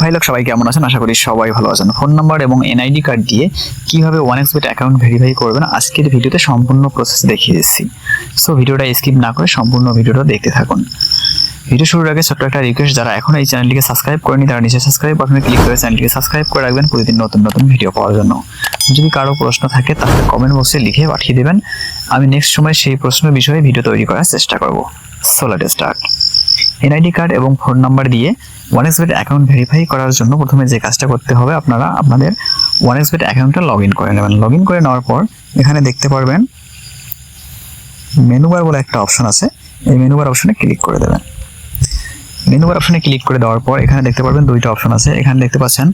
ভাই লোক সবাই কেমন আছেন? আশা করি সবাই ভালো আছেন। ফোন নাম্বার এবং এনআইডি কার্ড দিয়ে কিভাবে 1xBet অ্যাকাউন্ট ভেরিফাই করবেন আজকের ভিডিওতে সম্পূর্ণ প্রসেস দেখিয়ে দিচ্ছি। সো ভিডিওটা স্কিপ না করে সম্পূর্ণ ভিডিওটা দেখতে থাকুন। ভিডিও শুরুর আগে ছোট্ট একটা রিকোয়েস্ট, যারা এখন এই চ্যানেলটিকে সাবস্ক্রাইব করেনি তারা নিচে সাবস্ক্রাইব বাটনে ক্লিক করে চ্যানেলটিকে সাবস্ক্রাইব করে রাখবেন প্রতিদিন নতুন নতুন ভিডিও পাওয়ার জন্য। যদি কারো প্রশ্ন থাকে তাহলে কমেন্ট বক্সে লিখে পাঠিয়ে দেবেন, আমি নেক্সট সময় সেই প্রশ্নের বিষয়ে ভিডিও তৈরি করার চেষ্টা করব। So let's start. NID card এবং ফোন নাম্বার দিয়ে 1xBet অ্যাকাউন্ট ভেরিফাই করার জন্য প্রথমে যে কাজটা করতে হবে, আপনারা আপনাদের 1xBet অ্যাকাউন্টটা লগ ইন করে নেবেন। লগ ইন করে নেওয়ার পর এখানে দেখতে পারবেন মেনু বার বলে একটা অপশন আছে, এই মেনু বার অপশনে ক্লিক করে দেবেন। মেনু বার অপশনে ক্লিক করে দেওয়ার পর এখানে দেখতে পারবেন দুইটা অপশন আছে। এখানে দেখতে পাচ্ছেন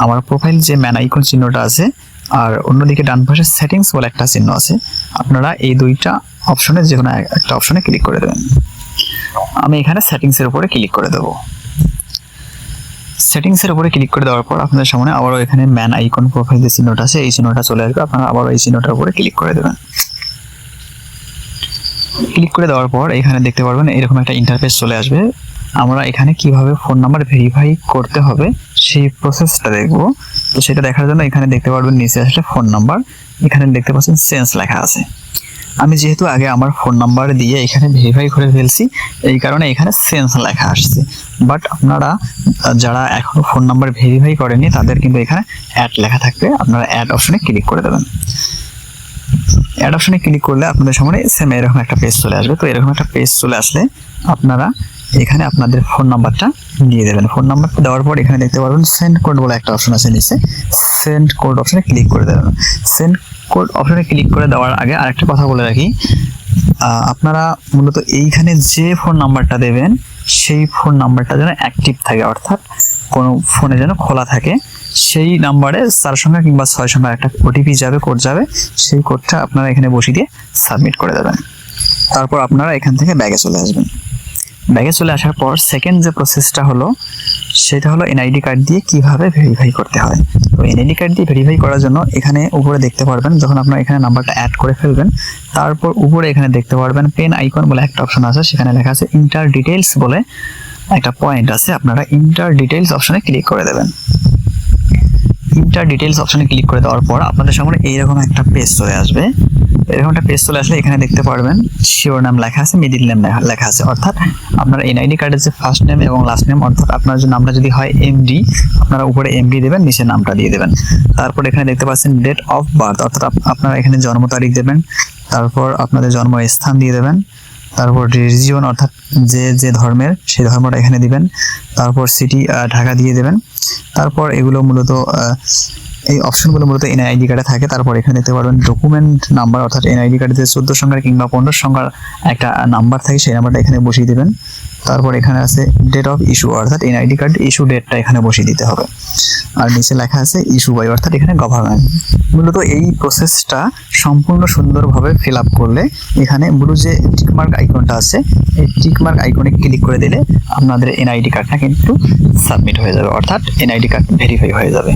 আমার প্রোফাইল যে ম্যান আইকন চিহ্নটা আছে, আর অন্যদিকে ডান পাশে সেটিংস বলে একটা চিহ্ন আছে। আপনারা এই দুইটা অপশনে যে কোনো একটা অপশনে ক্লিক করে দেবেন। আমি এখানে সেটিংসের উপরে ক্লিক করে দেব। সেটিংসের উপরে ক্লিক করে দেওয়ার পর আপনাদের সামনে আবারও এখানে ম্যান আইকন প্রোফাইল যে চিহ্নটা আছে এই চিহ্নটা চলে আসবে। আপনারা আবারও এই চিহ্নটার উপরে ক্লিক করে দেবেন। ক্লিক করে দেওয়ার পর এখানে দেখতে পারবেন এরকম একটা ইন্টারফেস চলে আসবে। আমরা এখানে কিভাবে ফোন নাম্বার ভেরিফাই করতে হবে সেই প্রসেসটা দেখব। তো সেটা দেখার জন্য এখানে দেখতে পারবেন নিচে আসলে ফোন নাম্বার, এখানে দেখতে পাচ্ছেন চেঞ্জ লেখা আছে। আমি যেহেতু আগে আমার ফোন নাম্বার দিয়ে এখানে ভেরিফাই করে ফেলছি, এই কারণে এখানে চেঞ্জ লেখা আসছে। বাট আপনারা যারা এখনো ফোন নাম্বার ভেরিফাই করেনি তাদের কিন্তু এখানে অ্যাড লেখা থাকবে, আপনারা অ্যাড অপশনে ক্লিক করে দেবেন। অ্যাড অপশনে ক্লিক করলে আপনাদের সামনে সেম এরকম একটা পেজ চলে আসবে। তো এরকম একটা পেজ চলে আসলে আপনারা এখানে আপনাদের ফোন নাম্বারটা দিয়ে দেবেন। ফোন নাম্বারটা দেওয়ার পর এখানে দেখতে পারবেন সেন্ড কোড বলে একটা অপশন আছে নিচে, সেন্ড কোড অপশনে ক্লিক করে দেবেন। সেন্ড কোড অপশনে ক্লিক করে দেওয়ার আগে আরেকটা কথা বলে রাখি, আপনারা মূলত এইখানে যে ফোন নাম্বারটা দেবেন সেই ফোন নাম্বারটা যেন অ্যাক্টিভ থাকে, অর্থাৎ কোনো ফোনে যেন খোলা থাকে। সেই নাম্বারে 4 সংখ্যা কিংবা 6 সংখ্যার একটা ওটিপি যাবে, কোড যাবে, সেই কোডটা আপনারা এখানে বসিয়ে দিয়ে সাবমিট করে দেবেন। তারপর আপনারা এখান থেকে ব্যাগে চলে আসবেন। ব্যাগে চলে আসার পর সেকেন্ড যে প্রসেসটা হলো সেটা হলো এনআইডি কার্ড দিয়ে কিভাবে ভেরিফাই করতে হয়। তো এনআইডি কার্ড দিয়ে ভেরিফাই করার জন্য এখানে উপরে দেখতে পারবেন, যখন আপনারা এখানে নাম্বারটা অ্যাড করে ফেলবেন তারপর উপরে এখানে দেখতে পারবেন পেন আইকন বলে একটা অপশন আছে, সেখানে লেখা আছে ইন্টার ডিটেইলস বলে একটা পয়েন্ট আছে। আপনারা ইন্টার ডিটেইলস অপশনে ক্লিক করে দেবেন। ইন্টার ডিটেইলস অপশনে ক্লিক করে দেওয়ার পর আপনাদের সামনে এইরকম একটা পেজ চলে আসবে। এরকম একটা পেজ চলে আসলে এখানে দেখতে পারবেন শিরোনাম লেখা আছে, মিডিল নেম লেখা আছে, অর্থাৎ আপনার এনআইডি কার্ডের যে ফার্স্ট নেম এবং লাস্ট নেম, অর্থাৎ আপনার যে নামটা যদি হয় এমডি, আপনারা উপরে এমডি দেবেন, নিচে নামটা দিয়ে দেবেন। তারপর এখানে দেখতে পাচ্ছেন ডেট অফ বার্থ, অর্থাৎ আপনারা এখানে জন্ম তারিখ দেবেন। তারপর আপনাদের জন্মস্থান দিয়ে দেবেন। তারপর রিজিয়ন, অর্থাৎ যে ধর্মের সেই ধর্মটা এখানে দিবেন। তারপর সিটি ঢাকা দিয়ে দেবেন। তারপর এগুলো মূলত এই অপশনগুলো মূলত এনআইডি কার্ডে থাকে। তারপর এখানে দেখতে পারবেন ডকুমেন্ট নাম্বার, অর্থাৎ এনআইডি কার্ডে যে 14 সংখ্যার কিংবা 15 সংখ্যার একটা নাম্বার থাকে সেই নাম্বারটা এখানে বসিয়ে দেবেন। তারপর এখানে আছে ডেট অফ ইস্যু, অর্থাৎ এনআইডি কার্ড ইস্যু ডেটটা এখানে বসিয়ে দিতে হবে। আর নিচে লেখা আছে ইস্যু বাই, অর্থাৎ এখানে গভর্নমেন্ট। মূলত এই প্রসেসটা সম্পূর্ণ সুন্দরভাবে ফিল আপ করলে এখানে ব্লু যে টিকমার্ক আইকনটা আছে এই টিকমার্ক আইকনে ক্লিক করে দিলে আপনাদের এনআইডি কার্ডটা কিন্তু সাবমিট হয়ে যাবে, অর্থাৎ এনআইডি কার্ড ভেরিফাই হয়ে যাবে।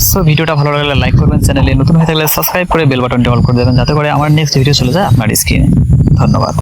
সো ভিডিওটা ভালো লাগলে লাইক করবেন, চ্যানেলে নতুন হয়ে থাকলে সাবস্ক্রাইব করে বেল বাটনটি অল করে দেবেন যাতে করে আমার নেক্সট ভিডিও চলে যায় আপনার স্ক্রিনে। ধন্যবাদ।